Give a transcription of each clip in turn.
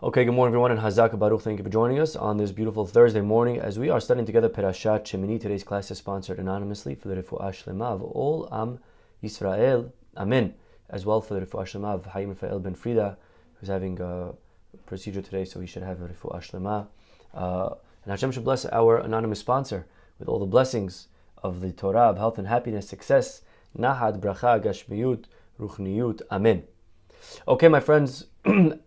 Okay, good morning everyone, and Chazak Baruch. Thank you for joining us on this beautiful Thursday morning as we are studying together Perashat Shemini. Today's class is sponsored anonymously for the Refuah Shlema of all Am Yisrael. Amen. As well for the Refuah Shlema of Hayim Rafael Ben Frida, who's having a procedure today, so he should have a Refuah Shlema. And Hashem should bless our anonymous sponsor with all the blessings of the Torah, of health and happiness, success, Nahad, Bracha, Gashmiyut, Ruchniyut. Amen. Okay, my friends,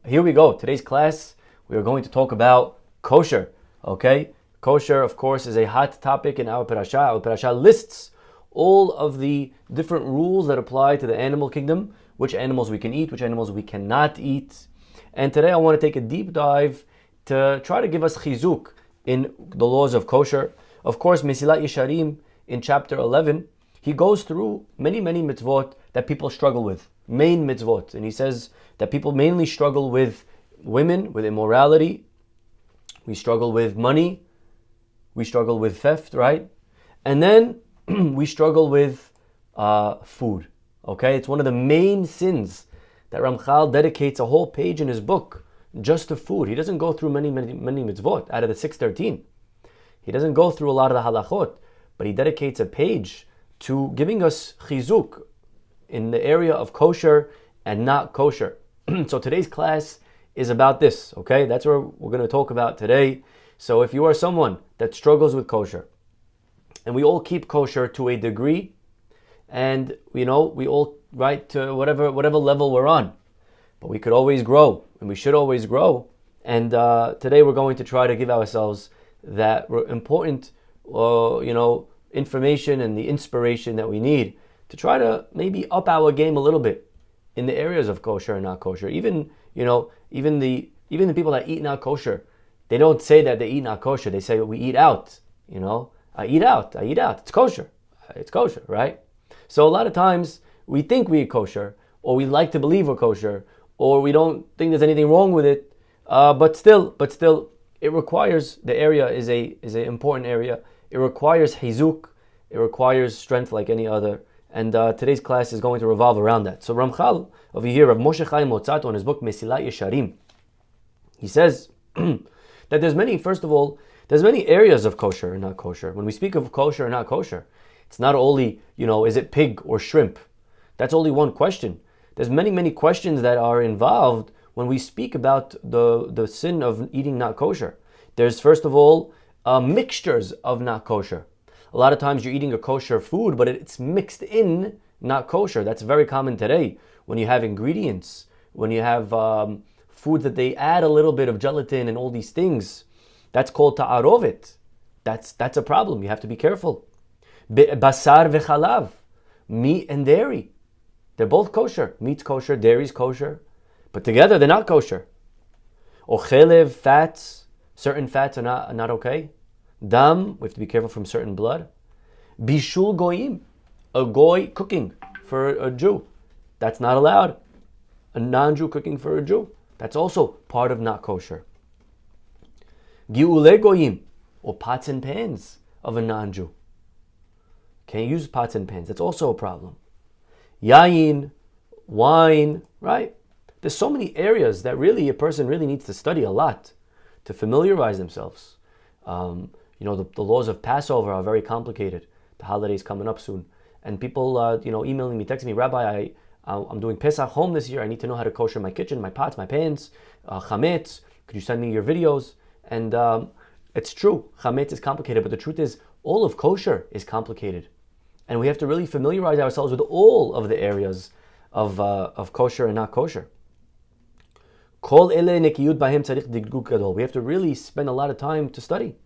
here we go. Today's class, we are going to talk about kosher. Okay, kosher, of course, is a hot topic in our parasha. Our parasha lists all of the different rules that apply to the animal kingdom, which animals we can eat, which animals we cannot eat. And today I want to take a deep dive to try to give us chizuk in the laws of kosher. Of course, Mesilat Yesharim in chapter 11, he goes through many mitzvot that people struggle with, main mitzvot. And he says that people mainly struggle with women, with immorality. We struggle with money. We struggle with theft, right? And then we struggle with food. Okay, it's one of the main sins that Ramchal dedicates a whole page in his book just to food. He doesn't go through many mitzvot out of the 613. He doesn't go through a lot of the halachot, but he dedicates a page to giving us chizuk in the area of kosher and not kosher. So today's class is about this, okay? That's what we're going to talk about today. So if you are someone that struggles with kosher, and we all keep kosher to a degree, and we all right to whatever level we're on, but we could always grow, and we should always grow. And today we're going to try to give ourselves that important, information and the inspiration that we need to try to maybe up our game a little bit in the areas of kosher and not kosher. Even the people that eat not kosher, they don't say that they eat not kosher. They say we eat out. I eat out. It's kosher. It's kosher, right? So a lot of times we think we eat kosher, or we like to believe we're kosher, or we don't think there's anything wrong with it. But still, it requires, the area is an important area. It requires chizuk. It requires strength like any other. And today's class is going to revolve around that. So Ramchal, over here, Rav Moshe Chaim Motzato, in his book Mesilat Yesharim, he says that there's many areas of kosher and not kosher. When we speak of kosher and not kosher, it's not only, is it pig or shrimp? That's only one question. There's many questions that are involved when we speak about the sin of eating not kosher. There's, first of all, mixtures of not kosher. A lot of times you're eating a kosher food, but it's mixed in not kosher. That's very common today. When you have ingredients, when you have foods that they add a little bit of gelatin and all these things, that's called ta'arovet. That's a problem. You have to be careful. Basar v'chalav, meat and dairy. They're both kosher. Meat's kosher, dairy's kosher, but together they're not kosher. Ochelev, fats, certain fats are not okay. Dam, we have to be careful from certain blood. Bishul goyim, a goy cooking for a Jew, that's not allowed. A non-Jew cooking for a Jew, that's also part of not kosher. Giule goyim, or pots and pans of a non-Jew. Can't use pots and pans, that's also a problem. Yayin, wine, right? There's so many areas that really a person really needs to study a lot to familiarize themselves. The laws of Passover are very complicated. The holiday's coming up soon. And people, emailing me, texting me, Rabbi, I'm doing Pesach home this year. I need to know how to kosher my kitchen, my pots, my pans, chametz. Could you send me your videos? And it's true, chametz is complicated, but the truth is, all of kosher is complicated. And we have to really familiarize ourselves with all of the areas of kosher and not kosher. We have to really spend a lot of time to study.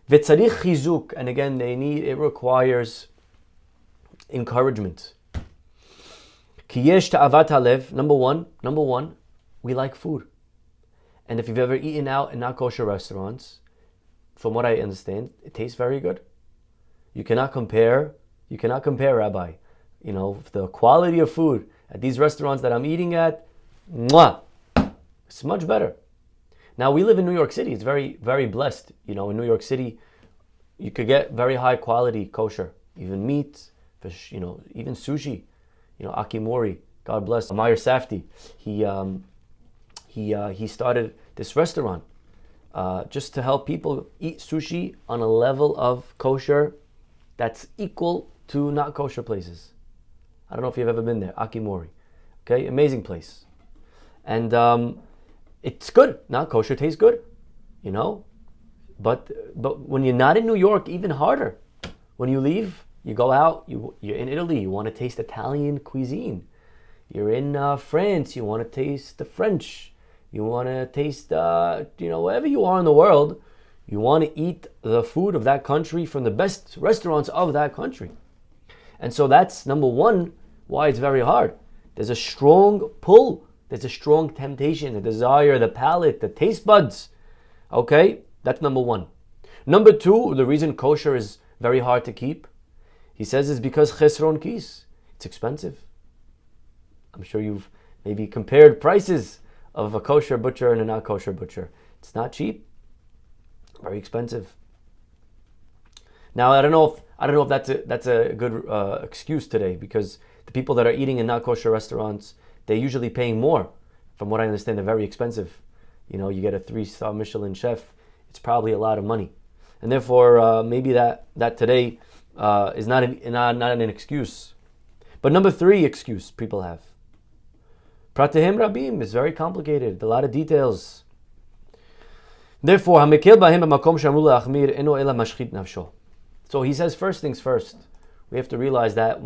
And again, it requires encouragement. Number one, we like food. And if you've ever eaten out in not kosher restaurants, from what I understand, it tastes very good. You cannot compare, Rabbi. The quality of food at these restaurants that I'm eating at, it's much better. Now, we live in New York City. It's very, very blessed. In New York City, you could get very high quality kosher, even meat, fish, even sushi. Akimori, God bless Meyer Safdie. He he started this restaurant just to help people eat sushi on a level of kosher that's equal to not kosher places. I don't know if you've ever been there, Akimori. Okay, amazing place. And it's good. Not kosher tastes good, you know. But when you're not in New York, even harder. When you leave, you go out, you're in Italy, you want to taste Italian cuisine. You're in France, you want to taste the French. You want to taste, wherever you are in the world, you want to eat the food of that country from the best restaurants of that country. And so that's number one, why it's very hard. There's a strong pull. There's a strong temptation, the desire, the palate, the taste buds. Okay? That's number one. Number two, the reason kosher is very hard to keep, he says, is because chesron kis. It's expensive. I'm sure you've maybe compared prices of a kosher butcher and a not kosher butcher. It's not cheap. Very expensive. Now, I don't know if that's a good excuse today, because the people that are eating in not kosher restaurants, they're usually paying more. From what I understand, they're very expensive. You know, you get a 3-star Michelin chef, it's probably a lot of money. And therefore, maybe that today is not an excuse. But number three excuse people have. Pratehim Rabim is very complicated, a lot of details. Therefore, so he says, first things first, we have to realize that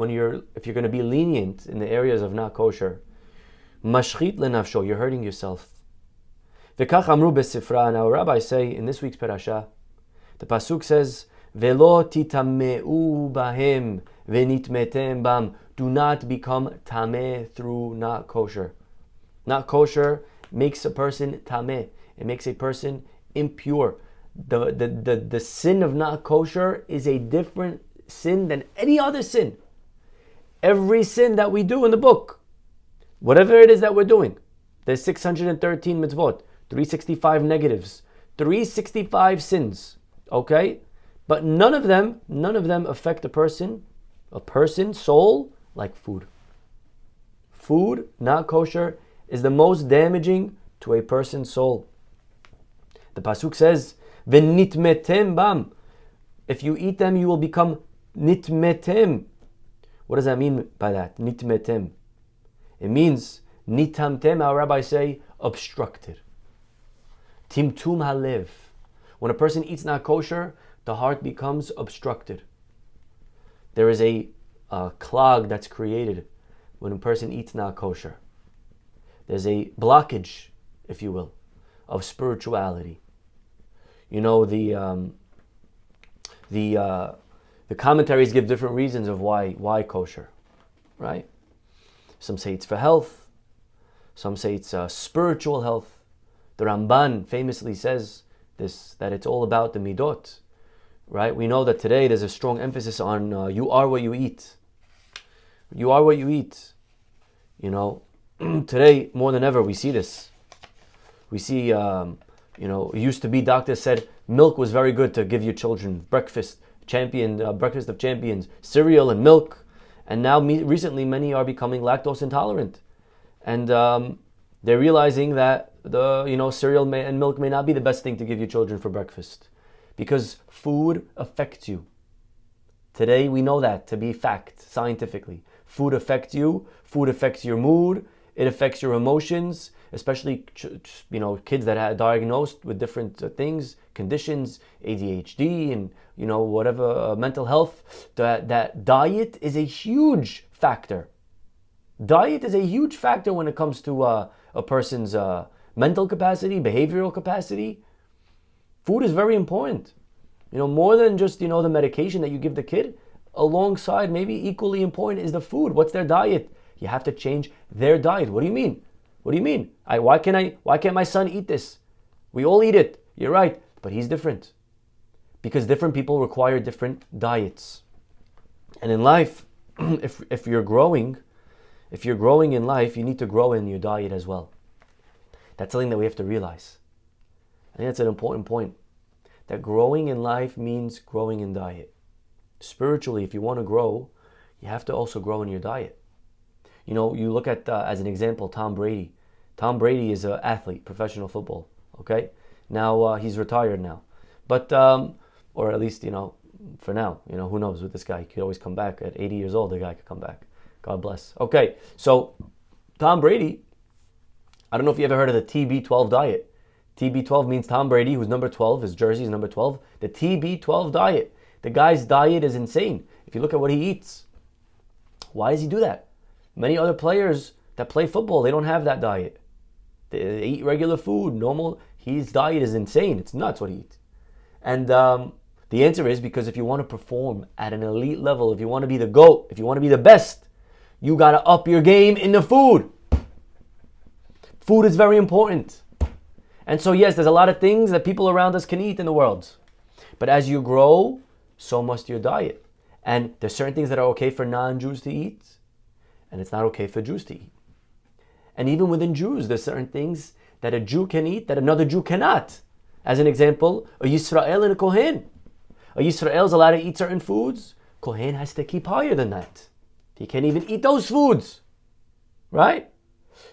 if you're going to be lenient in the areas of not kosher, mashchit lenafsho, you're hurting yourself. V'kach amru besifra, and our rabbis say in this week's parasha, the pasuk says, Velo titameu bahem venitmetem bam, do not become tameh through not kosher. Not kosher makes a person tameh. It makes a person impure. The sin of not kosher is a different sin than any other sin. Every sin that we do in the book, whatever it is that we're doing, there's 613 mitzvot, 365 negatives, 365 sins, okay? But none of them affect a person, soul, like food. Food, not kosher, is the most damaging to a person's soul. The pasuk says, "V'nitmetem bam." If you eat them, you will become nitmetem. What does that mean by that? Nitmetem. It means nitamtem. Our rabbis say obstructed. Timtum halev. When a person eats not kosher, the heart becomes obstructed. There is a clog that's created when a person eats not kosher. There's a blockage, if you will, of spirituality. You know, the commentaries give different reasons of why kosher, right? Some say it's for health. Some say it's spiritual health. The Ramban famously says this, that it's all about the midot, right? We know that today there's a strong emphasis on you are what you eat. You are what you eat. You know, today more than ever we see this. We see, it used to be doctors said milk was very good to give your children breakfast of champions, cereal and milk. And now recently many are becoming lactose intolerant. And they're realizing that cereal and milk may not be the best thing to give your children for breakfast, because food affects you. Today we know that to be fact, scientifically. Food affects you, food affects your mood, it affects your emotions, especially kids that are diagnosed with different things, conditions, ADHD and whatever, mental health. That diet is a huge factor. Diet is a huge factor when it comes to a person's mental capacity, behavioral capacity. Food is very important. More than just the medication that you give the kid. Alongside, maybe equally important, is the food. What's their diet? You have to change their diet. What do you mean? What do you mean? Why can't my son eat this? We all eat it. You're right, but he's different. Because different people require different diets. And in life, if you're growing in life, you need to grow in your diet as well. That's something that we have to realize. I think that's an important point. That growing in life means growing in diet. Spiritually, if you want to grow, you have to also grow in your diet. You look at, as an example, Tom Brady. Tom Brady is an athlete, professional football. Okay, now he's retired now, but or at least for now, who knows with this guy? He could always come back at 80 years old. The guy could come back. God bless. Okay, so Tom Brady. I don't know if you ever heard of the TB12 diet. TB12 means Tom Brady, who's number 12. His jersey is number 12. The TB12 diet. The guy's diet is insane. If you look at what he eats, why does he do that? Many other players that play football, they don't have that diet. They eat regular food, normal. His diet is insane. It's nuts what he eats. And the answer is because if you want to perform at an elite level, if you want to be the GOAT, if you want to be the best, you got to up your game in the food. Food is very important. And so yes, there's a lot of things that people around us can eat in the world. But as you grow, so must your diet. And there's certain things that are okay for non-Jews to eat, and it's not okay for Jews to eat. And even within Jews, there's certain things that a Jew can eat that another Jew cannot. As an example, a Yisrael and a Kohen. A Yisrael is allowed to eat certain foods. Kohen has to keep higher than that. He can't even eat those foods. Right?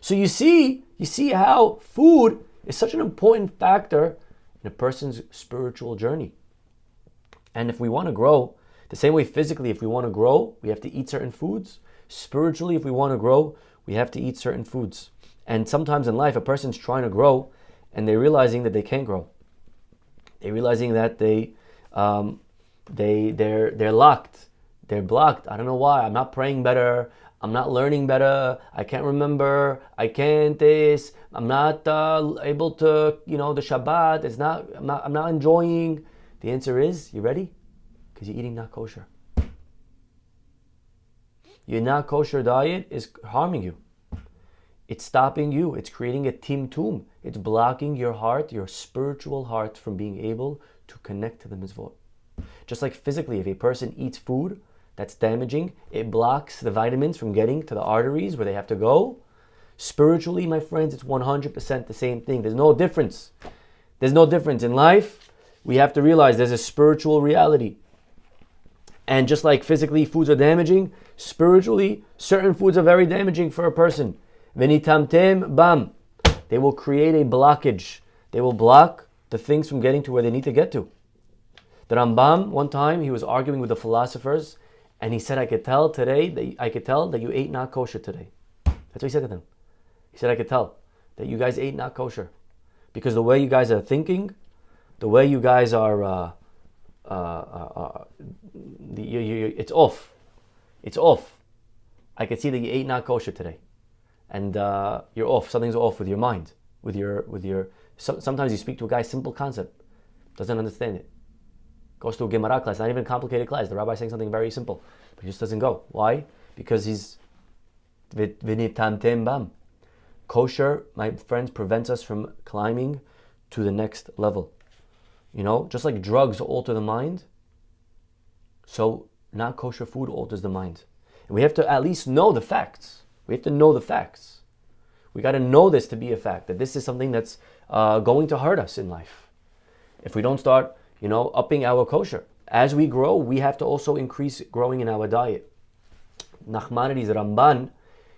So you see how food is such an important factor in a person's spiritual journey. And if we want to grow, the same way physically, if we want to grow, we have to eat certain foods. Spiritually, if we want to grow, we have to eat certain foods. And sometimes in life, a person's trying to grow and they're realizing that they can't grow. They're realizing that they're locked. They're blocked. I don't know why. I'm not praying better. I'm not learning better. I can't remember. I can't this. I'm not able to, the Shabbat. I'm not enjoying. The answer is, you ready? Because you're eating not kosher. Your not kosher diet is harming you. It's stopping you. It's creating a timtum. It's blocking your heart, your spiritual heart, from being able to connect to the mitzvot. Just like physically, if a person eats food that's damaging, it blocks the vitamins from getting to the arteries where they have to go. Spiritually, my friends, it's 100% the same thing. There's no difference. There's no difference. In life, we have to realize there's a spiritual reality. And just like physically foods are damaging, spiritually, certain foods are very damaging for a person. Venitamtem bam. They will create a blockage. They will block the things from getting to where they need to get to. The Rambam, one time, he was arguing with the philosophers, and he said, I could tell that you ate not kosher today. That's what he said to them. He said, I could tell that you guys ate not kosher. Because the way you guys are thinking, the way you guys are, it's off. It's off. I could see that you ate not kosher today. And you're off. Something's off with your mind. Sometimes you speak to a guy, simple concept, doesn't understand it. Goes to a Gemara class, not even a complicated class. The rabbi's saying something very simple, but he just doesn't go. Why? Because he's v'nitamtem bam. Kosher, my friends, prevents us from climbing to the next level. Just like drugs alter the mind, so not kosher food alters the mind. And we have to at least know the facts. We have to know the facts. We got to know this to be a fact, that this is something that's going to hurt us in life. If we don't start upping our kosher. As we grow, we have to also increase growing in our diet. Nachmanides Ramban,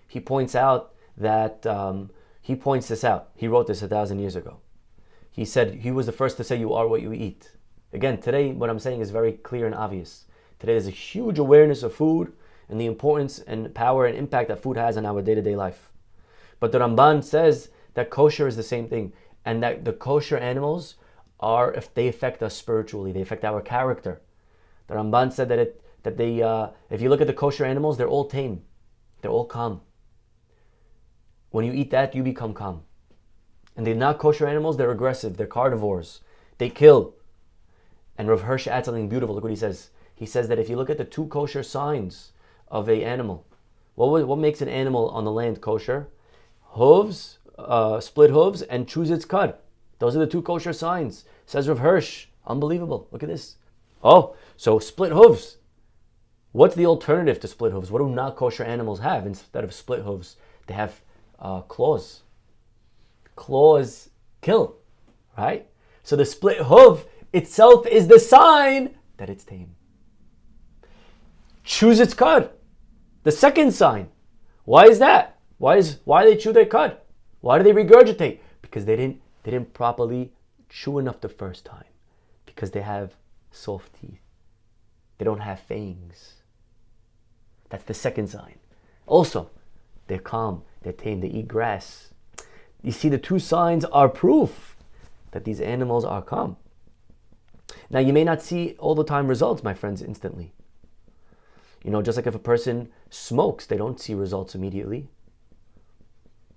he points this out. He wrote this 1,000 years ago. He said, he was the first to say, you are what you eat. Again, today, what I'm saying is very clear and obvious. Today, there's a huge awareness of food and the importance and power and impact that food has on our day-to-day life. But the Ramban says that kosher is the same thing, and that the kosher animals if they affect us spiritually, they affect our character. The Ramban said that if you look at the kosher animals, they're all tame, they're all calm. When you eat that, you become calm. And the not kosher animals, they're aggressive, they're carnivores, they kill. And Rav Hirsch adds something beautiful. Look what he says. He says that if you look at the two kosher signs of an animal, what makes an animal on the land kosher? Hooves, split hooves, and chews its cud. Those are the two kosher signs. Says Rav Hirsch. Unbelievable. Look at this. Oh, so split hooves. What's the alternative to split hooves? What do not kosher animals have instead of split hooves? They have claws. Claws kill, right? So the split hoof itself is the sign that it's tame. Chews its cud. The second sign. Why is that? Why they chew their cud? Why do they regurgitate? Because they didn't properly chew enough the first time. Because they have soft teeth. They don't have fangs. That's the second sign. Also, they're calm, they're tame, they eat grass. You see, the two signs are proof that these animals are calm. Now, you may not see all the time results, my friends, instantly. Just like if a person smokes, they don't see results immediately.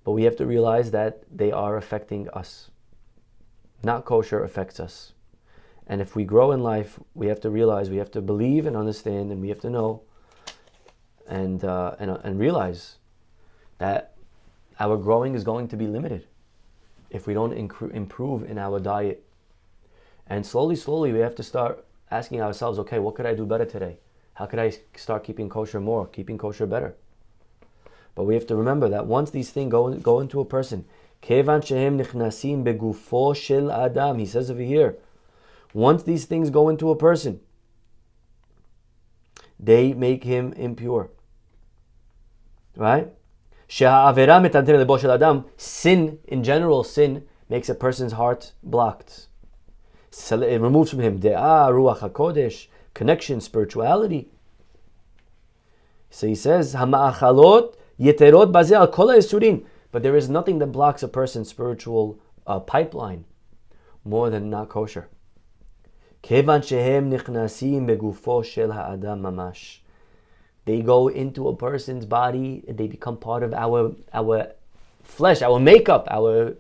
But we have to realize that they are affecting us. Not kosher affects us. And if we grow in life, we have to realize, we have to believe and understand, and we have to know and realize that our growing is going to be limited if we don't improve in our diet. And slowly, we have to start asking ourselves, okay, what could I do better today? How could I start keeping kosher more, keeping kosher better? But we have to remember that once these things go into a person, kevan shehem nichnasim begufo shel adam, he says over here, once these things go into a person, they make him impure. Right? Sin, in general, sin makes a person's heart blocked. It removes from him de'ah, ruach hakodesh, connection, spirituality. So he says, hama'achalot yeterot bazeh al kol ha'isurin. But there is nothing that blocks a person's spiritual pipeline more than not kosher. Kevan shehem nichnasim begufo shel ha'adam mamash. They go into a person's body, they become part of our flesh, our makeup, our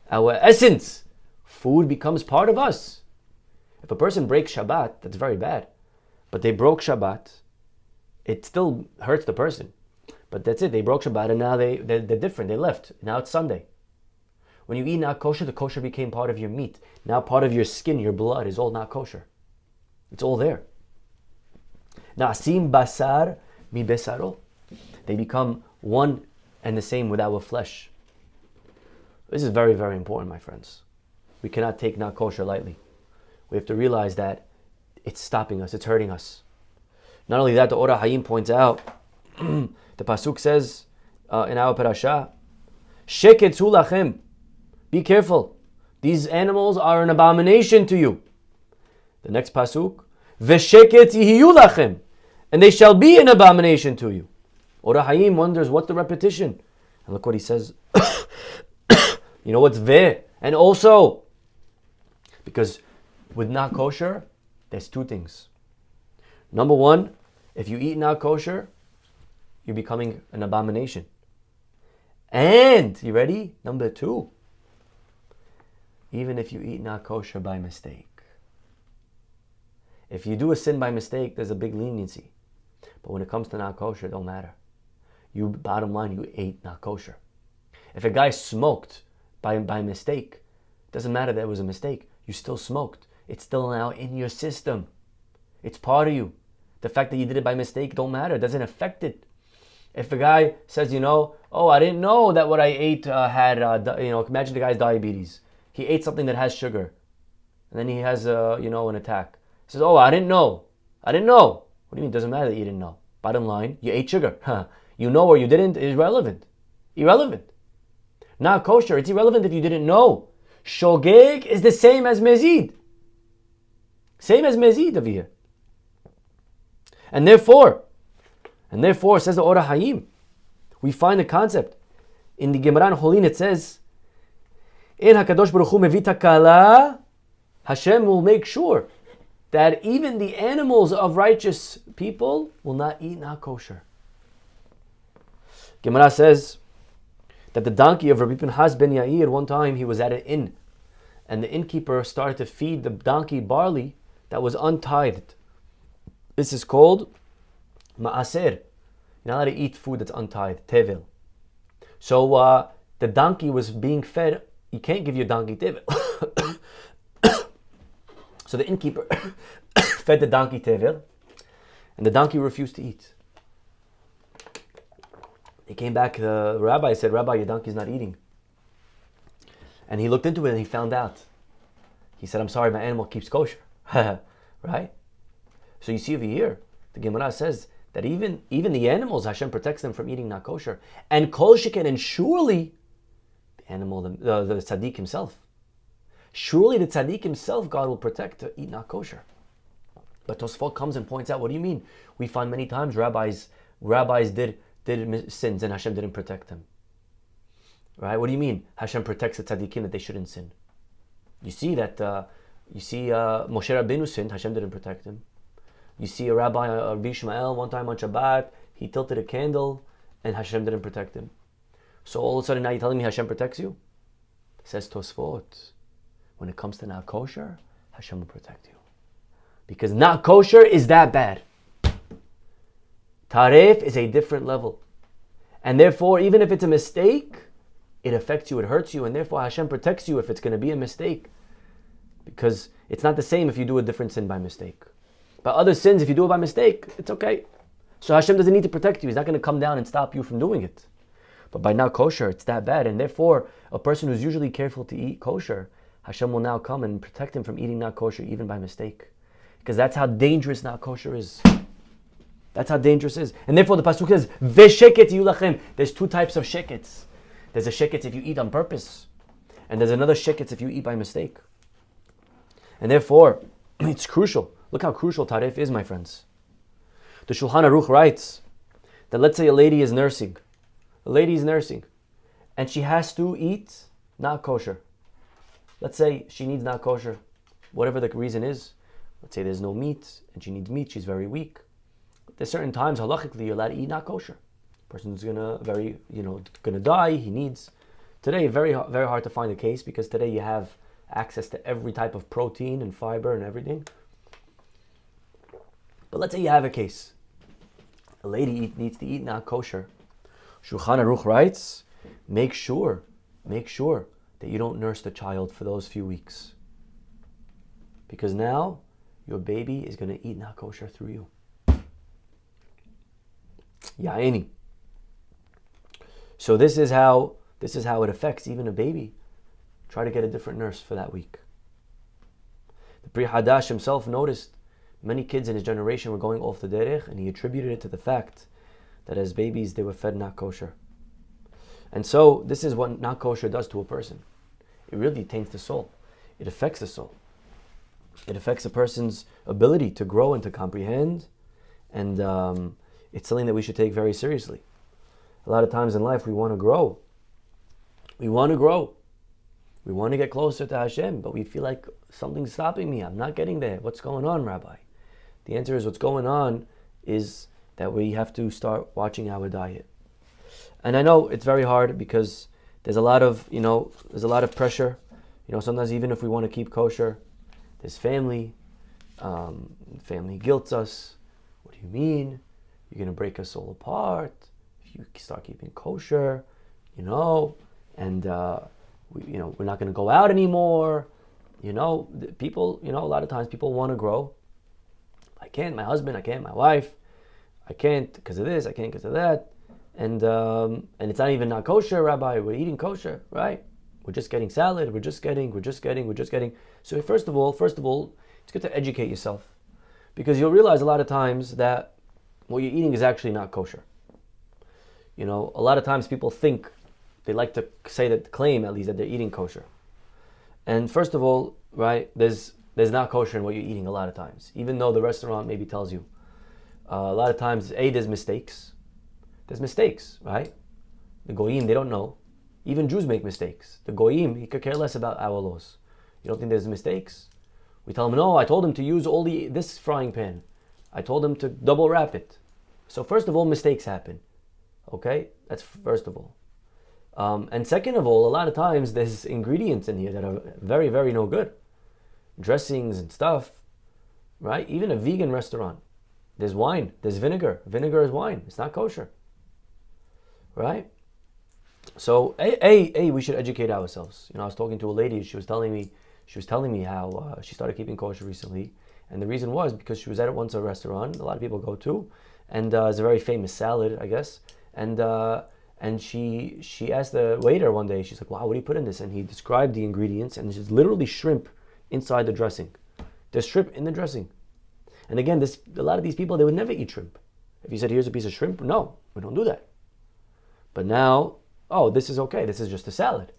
essence. Food becomes part of us. If a person breaks Shabbat, that's very bad. But they broke Shabbat, it still hurts the person. But that's it, they broke Shabbat and now they're different, they left. Now it's Sunday. When you eat not kosher, the kosher became part of your meat. Now part of your skin, your blood is all not kosher. It's all there. Na'asim basar mi besaro. They become one and the same with our flesh. This is very, very important, my friends. We cannot take not kosher lightly. We have to realize that it's stopping us, it's hurting us. Not only that, the Ora Hayim points out, the Pasuk says in our parasha, Sheketzu lachem. Be careful. These animals are an abomination to you. The next pasuk, V'sheket yihiyu lachem, and they shall be an abomination to you. Ora Hayim wonders what's the repetition, and look what he says. You know what's ve, and also, because with not kosher, there's two things. Number one, if you eat not kosher, you're becoming an abomination. And you ready? Number two. Even if you eat not kosher by mistake. If you do a sin by mistake, there's a big leniency. But when it comes to not kosher, it don't matter. Bottom line, you ate not kosher. If a guy smoked by mistake, it doesn't matter that it was a mistake. You still smoked. It's still now in your system. It's part of you. The fact that you did it by mistake don't matter. It doesn't affect it. If a guy says, oh, I didn't know that what I ate had, imagine the guy's diabetes. He ate something that has sugar. And then he has, an attack. He says, oh, I didn't know. What do you mean? It doesn't matter that you didn't know. Bottom line, you ate sugar. You know or you didn't is irrelevant. Not kosher, it's irrelevant if you didn't know. Shogeg is the same as mezid. Same as mezid over here. And therefore, says the Ora Hayim, we find the concept. In the Gemara in Cholin it says, in HaKadosh Baruch Hu mevi takala, Hashem will make sure that even the animals of righteous people will not eat not kosher. Gemara says that the donkey of Rabbi Pinchas ben Yair, one time he was at an inn, and the innkeeper started to feed the donkey barley that was untithed. This is called ma'aser. You're not allowed to eat food that's untithed, tevel. So the donkey was being fed. You can't give your donkey tevel. So the innkeeper fed the donkey tevel, and the donkey refused to eat. He came back to the rabbi and said, Rabbi, your donkey's not eating. And he looked into it and he found out. He said, I'm sorry, my animal keeps kosher. Right? So you see over here, the Gemara says that even the animals, Hashem protects them from eating not kosher. And kol sheken, and surely animal, the tzaddik himself. Surely the tzaddik himself, God will protect to eat not kosher. But Tosfot comes and points out, what do you mean? We find many times rabbis did sins and Hashem didn't protect them. Right? What do you mean? Hashem protects the tzaddikim that they shouldn't sin. You see that Moshe Rabbeinu sinned, Hashem didn't protect him. You see a rabbi, Rabbi Ishmael, one time on Shabbat, he tilted a candle and Hashem didn't protect him. So all of a sudden now you're telling me Hashem protects you? Says Tosfot, when it comes to not kosher, Hashem will protect you. Because not kosher is that bad. Taref is a different level. And therefore, even if it's a mistake, it affects you, it hurts you, and therefore Hashem protects you if it's going to be a mistake. Because it's not the same if you do a different sin by mistake. But other sins, if you do it by mistake, it's okay. So Hashem doesn't need to protect you. He's not going to come down and stop you from doing it. But by not kosher, it's that bad. And therefore, a person who's usually careful to eat kosher, Hashem will now come and protect him from eating not kosher even by mistake. Because that's how dangerous not kosher is. That's how dangerous it is. And therefore the pasuk says, Vesheket yulachem. There's two types of shekets. There's a sheket if you eat on purpose. And there's another sheket if you eat by mistake. And therefore, it's crucial. Look how crucial taref is, my friends. The Shulchan Aruch writes that let's say a lady is nursing. A lady is nursing. And she has to eat not kosher. Let's say she needs not kosher. Whatever the reason is. Let's say there's no meat and she needs meat. She's very weak. There's certain times, halachically, you're allowed to eat not kosher. Person's gonna die. He needs. Today, very hard to find a case because today you have access to every type of protein and fiber and everything. But let's say you have a case. A lady needs to eat not kosher. Shulchan Aruch writes, make sure that you don't nurse the child for those few weeks. Because now your baby is going to eat not kosher through you. Ya'eni. So this is how it affects even a baby. Try to get a different nurse for that week. The Pri Hadash himself noticed many kids in his generation were going off the derech, and he attributed it to the fact that as babies they were fed not kosher. And so this is what not kosher does to a person. It really taints the soul. It affects the soul. It affects a person's ability to grow and to comprehend, and it's something that we should take very seriously. A lot of times in life we want to grow. We want to get closer to Hashem, but we feel like something's stopping me. I'm not getting there. What's going on, Rabbi? The answer is what's going on is that we have to start watching our diet. And I know it's very hard because there's a lot of pressure. Sometimes even if we want to keep kosher, there's family. Family guilts us. What do you mean? You're going to break us all apart if you start keeping kosher, and we're not going to go out anymore. People, a lot of times people want to grow. I can't, my husband, I can't, my wife, I can't because of this, I can't because of that. And it's not even not kosher, Rabbi, we're eating kosher, right? We're just getting salad, we're just getting. So first of all, it's good to educate yourself. Because you'll realize a lot of times that what you're eating is actually not kosher. A lot of times people think, they like to claim at least that they're eating kosher. And first of all, right, there's not kosher in what you're eating a lot of times. Even though the restaurant maybe tells you. A lot of times, there's mistakes. There's mistakes, right? The goyim, they don't know. Even Jews make mistakes. The goyim, he could care less about our laws. You don't think there's mistakes? We tell him, no, I told him to use this frying pan. I told him to double wrap it. So first of all, mistakes happen. Okay? That's first of all. And second of all, a lot of times there's ingredients in here that are very, very no good. Dressings and stuff, right? Even a vegan restaurant. There's wine, there's vinegar. Vinegar is wine. It's not kosher. Right? So, we should educate ourselves. I was talking to a lady, she was telling me how she started keeping kosher recently. And the reason was because she was at a restaurant, a lot of people go to, and it's a very famous salad, I guess. And she asked the waiter one day, she's like, wow, what do you put in this? And he described the ingredients, and it's literally shrimp inside the dressing. There's shrimp in the dressing. And again, a lot of these people, they would never eat shrimp. If you said, here's a piece of shrimp, no, we don't do that. But now, this is okay, this is just a salad.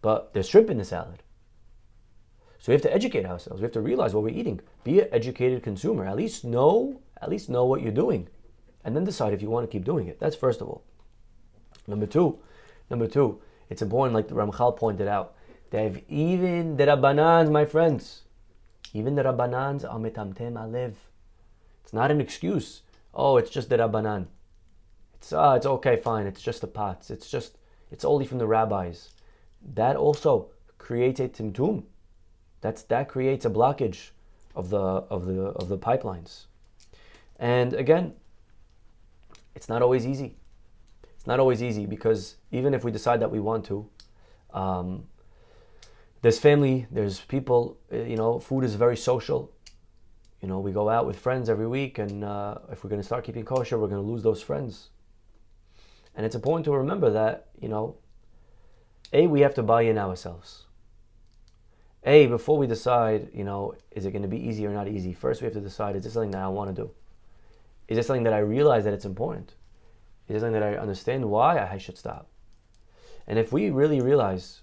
but there's shrimp in the salad. So we have to educate ourselves. We have to realize what we're eating. Be an educated consumer. At least know what you're doing, and then decide if you want to keep doing it. That's first of all. Number two, it's important, like the Ramchal pointed out, that even the Rabbanans, my friends, even the Rabbanans are metamtem alev. It's not an excuse. Oh, it's just the Rabbanan. It's okay, fine. It's just the pots. It's only from the rabbis. That also creates a timtum. That creates a blockage of the pipelines. And again, it's not always easy. It's not always easy because even if we decide that we want to, there's family, there's people. Food is very social. We go out with friends every week, and if we're going to start keeping kosher, we're going to lose those friends. And it's important to remember that, we have to buy in ourselves. Before we decide, is it going to be easy or not easy? First, we have to decide, is this something that I want to do? Is this something that I realize that it's important? Is this something that I understand why I should stop? And if we really realize,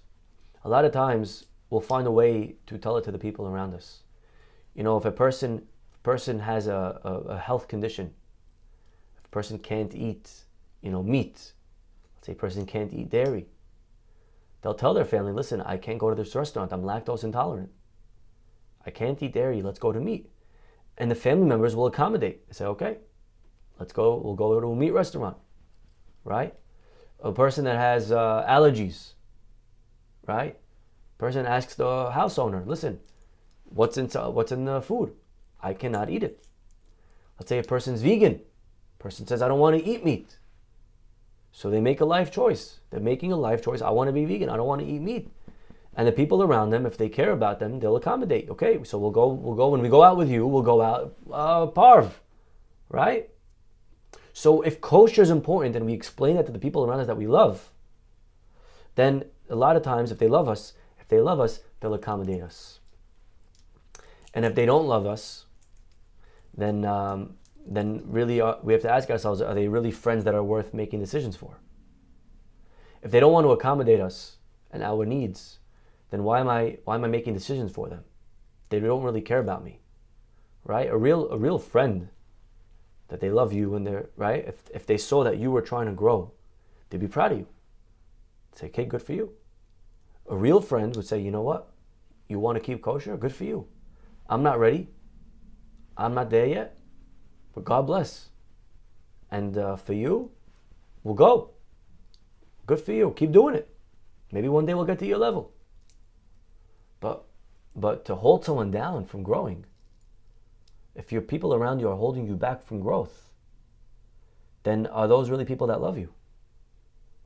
a lot of times we'll find a way to tell it to the people around us. If a person has a health condition, if a person can't eat, meat, let's say a person can't eat dairy, they'll tell their family, listen, I can't go to this restaurant, I'm lactose intolerant. I can't eat dairy, let's go to meat. And the family members will accommodate. They say, okay, we'll go to a meat restaurant, right? A person that has allergies, right? Person asks the house owner, listen, what's in the food? I cannot eat it. Let's say a person's vegan. Person says, I don't want to eat meat. So they make a life choice. They're making a life choice. I want to be vegan. I don't want to eat meat. And the people around them, if they care about them, they'll accommodate. Okay, so we'll go when we go out with you, we'll go out parv, right? So if kosher is important and we explain that to the people around us that we love, then a lot of times if they love us, they'll accommodate us. And if they don't love us, then really we have to ask ourselves, are they really friends that are worth making decisions for? If they don't want to accommodate us and our needs, then why am I making decisions for them? They don't really care about me, right? A real friend, that they love you and they're right. If they saw that you were trying to grow, they'd be proud of you. They'd say, okay, good for you. A real friend would say, you know what? You want to keep kosher? Good for you. I'm not ready. I'm not there yet. But God bless. And for you, we'll go. Good for you. Keep doing it. Maybe one day we'll get to your level. But to hold someone down from growing, if your people around you are holding you back from growth, then are those really people that love you?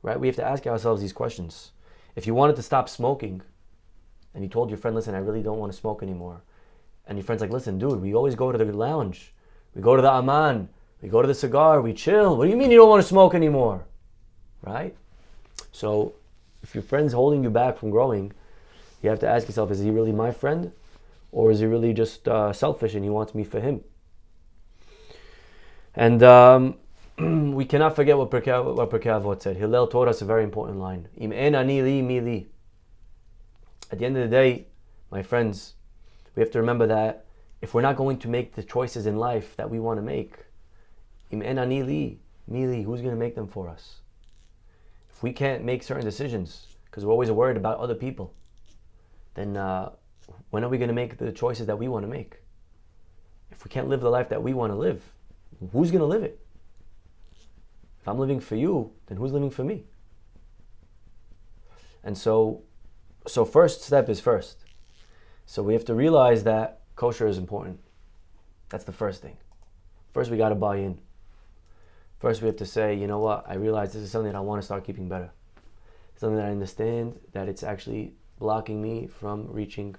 Right? We have to ask ourselves these questions. If you wanted to stop smoking, and you told your friend, listen, I really don't want to smoke anymore. And your friend's like, listen, dude, we always go to the lounge. We go to the Aman. We go to the cigar. We chill. What do you mean you don't want to smoke anymore? Right? So if your friend's holding you back from growing, you have to ask yourself, is he really my friend? Or is he really just selfish and he wants me for him? And we cannot forget what Pirkei Avot said. Hillel taught us a very important line. Im en ani li mi li. At the end of the day, my friends, we have to remember that if we're not going to make the choices in life that we want to make, im en ani li mi li, who's going to make them for us? If we can't make certain decisions because we're always worried about other people, then when are we going to make the choices that we want to make? If we can't live the life that we want to live, who's going to live it? If I'm living for you, then who's living for me? And so first step is first. So we have to realize that kosher is important. That's the first thing. First we got to buy in. First we have to say, you know what, I realize this is something that I want to start keeping better. Something that I understand that it's actually blocking me from reaching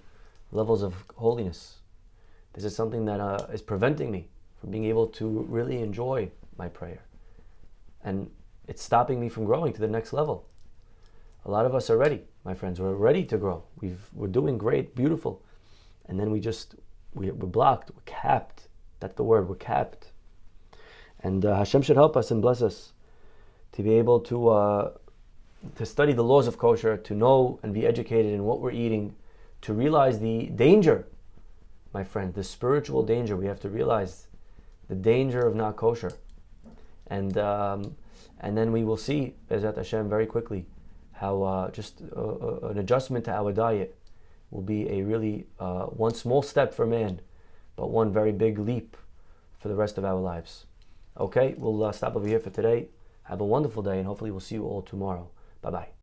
levels of holiness. This is something that is preventing me from being able to really enjoy my prayer. And it's stopping me from growing to the next level. A lot of us are ready, my friends. We're ready to grow. We're doing great, beautiful. And then we're blocked, we're capped. That's the word, we're capped. And Hashem should help us and bless us to be able to to study the laws of kosher, to know and be educated in what we're eating, to realize the danger, my friend, the spiritual danger. We have to realize the danger of not kosher. And then we will see, Bezat Hashem, very quickly, how just an adjustment to our diet will be a really one small step for man, but one very big leap for the rest of our lives. Okay, we'll stop over here for today. Have a wonderful day, and hopefully we'll see you all tomorrow. Bye-bye.